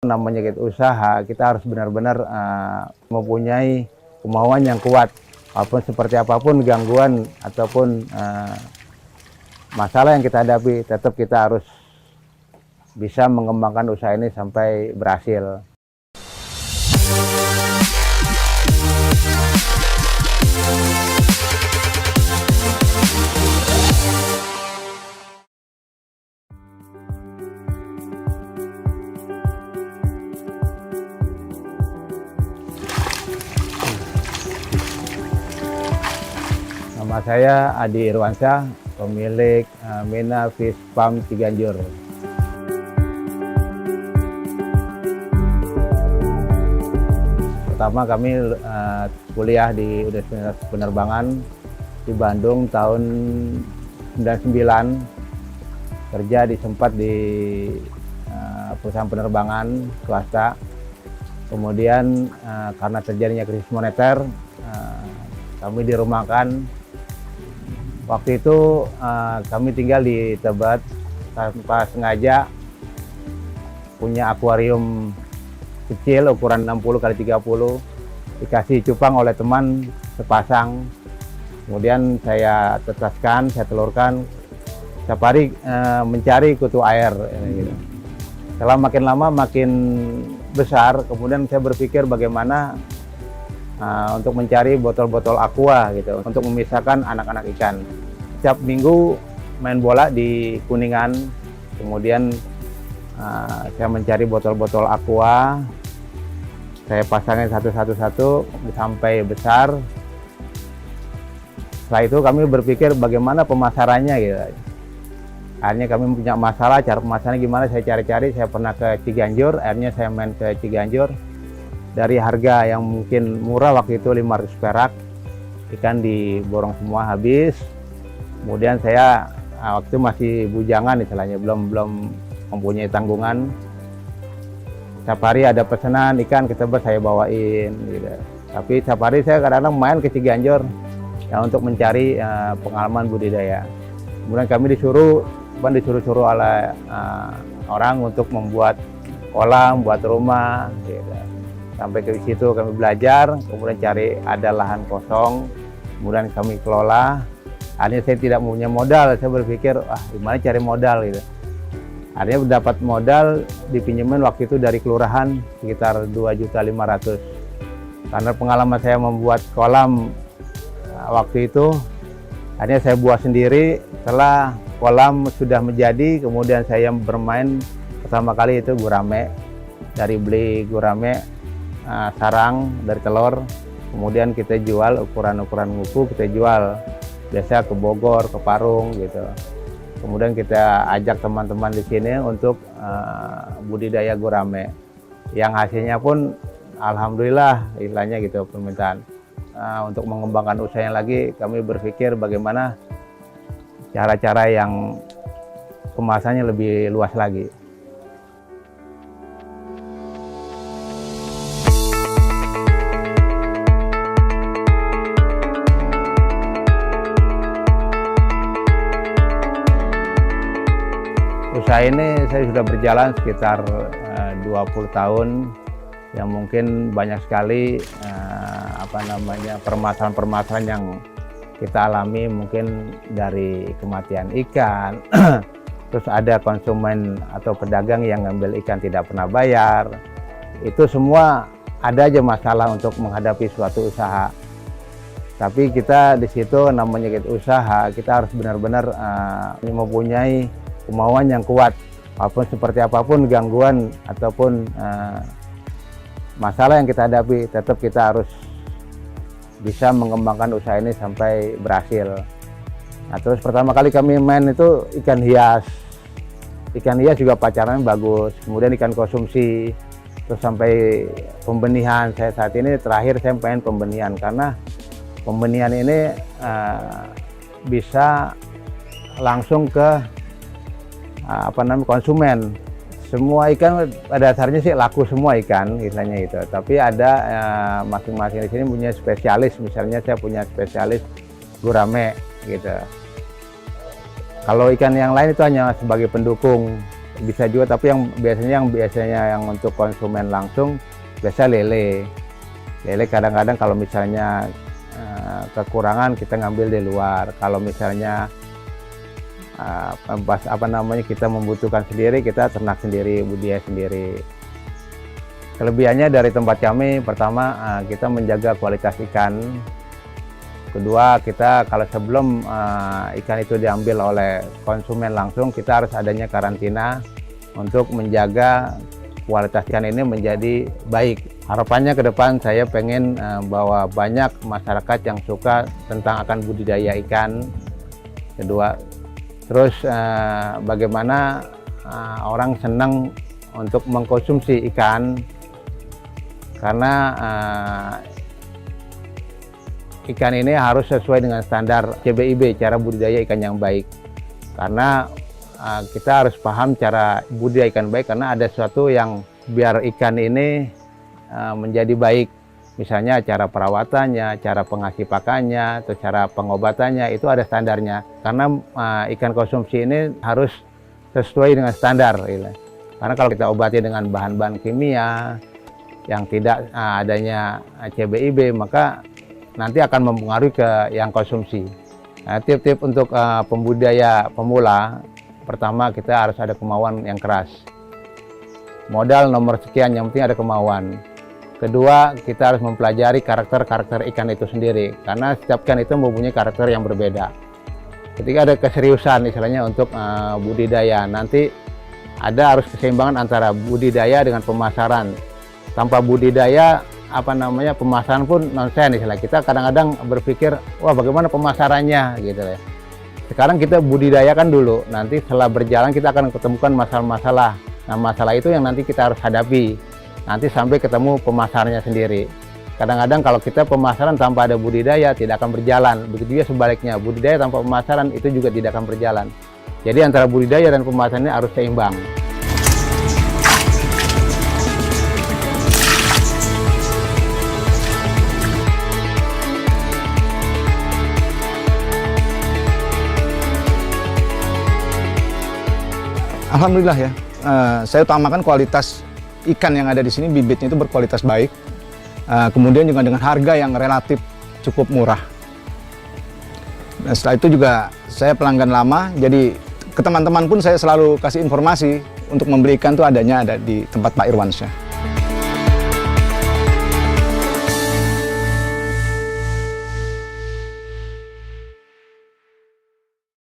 Namanya kita usaha, kita harus benar-benar mempunyai kemauan yang kuat. Walaupun seperti apapun gangguan ataupun masalah yang kita hadapi, tetap kita harus bisa mengembangkan usaha ini sampai berhasil. Nama saya Adi Irwansyah, pemilik Mina Fish Farm Ciganjur. Pertama kami kuliah di Universitas Penerbangan di Bandung tahun 99, kerja sempat di perusahaan penerbangan swasta. Kemudian karena terjadinya krisis moneter, kami dirumahkan. Waktu itu kami tinggal di Tebet tanpa sengaja, punya akuarium kecil ukuran 60 x 30, dikasih cupang oleh teman sepasang. Kemudian saya tetaskan, saya telurkan, setiap hari mencari kutu air. Gitu. Setelah makin lama makin besar, kemudian saya berpikir bagaimana untuk mencari botol-botol aqua gitu, untuk memisahkan anak-anak ikan. Setiap minggu main bola di Kuningan, kemudian saya mencari botol-botol aqua, saya pasangnya satu-satu sampai besar. Setelah itu kami berpikir bagaimana pemasarannya gitu. Akhirnya kami punya masalah, cara pemasarannya gimana, saya cari-cari, saya pernah ke Ciganjur, akhirnya saya main ke Ciganjur. Dari harga yang mungkin murah waktu itu 500 perak, ikan diborong semua habis. Kemudian saya waktu itu masih bujangan istilahnya, belum mempunyai tanggungan. Setiap hari ada pesanan ikan ke Tebet saya bawain gitu. Tapi setiap hari saya kadang-kadang main ke Ciganjur ya, untuk mencari pengalaman budidaya. Kemudian kami disuruh oleh orang untuk membuat kolam, buat rumah gitu. Sampai ke situ kami belajar, kemudian cari ada lahan kosong, kemudian kami kelola. Akhirnya saya tidak punya modal, saya berpikir, gimana cari modal gitu. Akhirnya dapat modal dipinjemin waktu itu dari kelurahan sekitar 2.500.000. Karena pengalaman saya membuat kolam waktu itu, akhirnya saya buat sendiri. Setelah kolam sudah menjadi, kemudian saya bermain pertama kali itu gurame. Dari beli gurame, sarang dari telur, kemudian kita jual ukuran-ukuran nguku, kita jual biasa ke Bogor, ke Parung gitu. Kemudian kita ajak teman-teman di sini untuk budidaya gurame, yang hasilnya pun alhamdulillah istilahnya gitu permintaan. Untuk mengembangkan usahanya lagi, kami berpikir bagaimana cara-cara yang kemasannya lebih luas lagi. Usaha ini saya sudah berjalan sekitar 20 tahun, yang mungkin banyak sekali permasalahan-permasalahan yang kita alami, mungkin dari kematian ikan, terus ada konsumen atau pedagang yang ngambil ikan tidak pernah bayar. Itu semua ada aja masalah untuk menghadapi suatu usaha. Tapi kita di situ namanya kita usaha, kita harus benar-benar mempunyai kemauan yang kuat. Walaupun seperti apapun gangguan ataupun masalah yang kita hadapi, tetap kita harus bisa mengembangkan usaha ini sampai berhasil. Nah, terus pertama kali kami main itu ikan hias. Ikan hias juga pacarannya bagus. Kemudian ikan konsumsi, terus sampai pembenihan. Saya saat ini terakhir saya pengen pembenihan, karena pembenihan ini bisa langsung ke konsumen. Semua ikan pada dasarnya sih laku semua ikan, istilahnya itu. Tapi ada masing-masing di sini punya spesialis. Misalnya saya punya spesialis gurame gitu. Kalau ikan yang lain itu hanya sebagai pendukung. bisa juga, tapi yang biasanya yang untuk konsumen langsung biasa lele. Lele kadang-kadang kalau misalnya kekurangan kita ngambil di luar. Kalau misalnya kita membutuhkan sendiri, kita ternak sendiri, budidaya sendiri. Kelebihannya dari tempat kami, pertama kita menjaga kualitas ikan. Kedua, kita kalau sebelum ikan itu diambil oleh konsumen langsung, kita harus adanya karantina untuk menjaga kualitas ikan ini menjadi baik. Harapannya ke depan saya pengen bahwa banyak masyarakat yang suka tentang akan budidaya ikan. Kedua, terus bagaimana orang senang untuk mengkonsumsi ikan, karena ikan ini harus sesuai dengan standar CBIB, cara budidaya ikan yang baik. Karena kita harus paham cara budidaya ikan baik, karena ada sesuatu yang biar ikan ini menjadi baik. Misalnya cara perawatannya, cara pengasih pakannya, atau cara pengobatannya, itu ada standarnya. Karena ikan konsumsi ini harus sesuai dengan standar. Gitu. Karena kalau kita obati dengan bahan-bahan kimia yang tidak adanya CBIB, maka nanti akan mempengaruhi ke yang konsumsi. Nah, tip-tip untuk pembudidaya pemula, pertama kita harus ada kemauan yang keras. Modal nomor sekian, yang penting ada kemauan. Kedua, kita harus mempelajari karakter ikan itu sendiri, karena setiap ikan itu mempunyai karakter yang berbeda. Ketika ada keseriusan istilahnya untuk budidaya, nanti harus keseimbangan antara budidaya dengan pemasaran. Tanpa budidaya, pemasaran pun nonsen istilah. Kita kadang-kadang berpikir, wah bagaimana pemasarannya gitu ya. Sekarang kita budidayakan dulu, nanti setelah berjalan kita akan ketemukan masalah-masalah. Nah, masalah itu yang nanti kita harus hadapi, nanti sampai ketemu pemasarannya sendiri. Kadang-kadang kalau kita pemasaran tanpa ada budidaya tidak akan berjalan. Begitu juga sebaliknya, budidaya tanpa pemasaran itu juga tidak akan berjalan. Jadi antara budidaya dan pemasarannya harus seimbang. Alhamdulillah ya, saya utamakan kualitas ikan yang ada di sini, bibitnya itu berkualitas baik. Kemudian juga dengan harga yang relatif cukup murah. Dan setelah itu juga saya pelanggan lama, jadi ke teman-teman pun saya selalu kasih informasi untuk membeli ikan itu ada di tempat Pak Irwansyah.